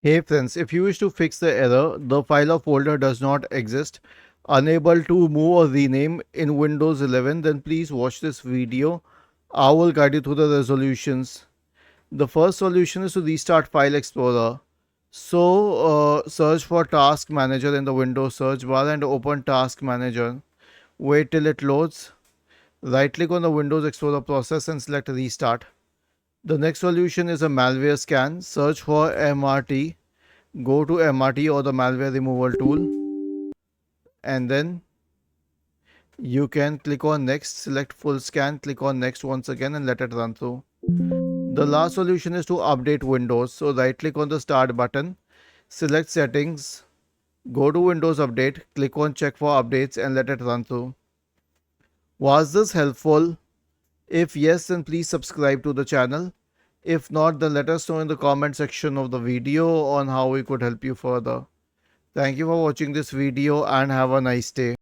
Hey friends, if you wish to fix the error, the file or folder does not exist, unable to move or rename in Windows 11, then please watch this video. I will guide you through the resolutions. The first solution is to restart File Explorer. So, search for Task Manager in the Windows search bar and open Task Manager. Wait till it loads. Right click on the Windows Explorer process and select Restart. The next solution is a malware scan. Search for MRT. Go to MRT or the malware removal tool, and then you can click on next, select full scan, click on next once again and let it run through. The last solution is to update Windows. So right click on the start button, select settings, go to Windows Update, click on check for updates and let it run through. Was this helpful? If yes, then please subscribe to the channel. If not, then let us know in the comment section of the video on how we could help you further. Thank you for watching this video and have a nice day.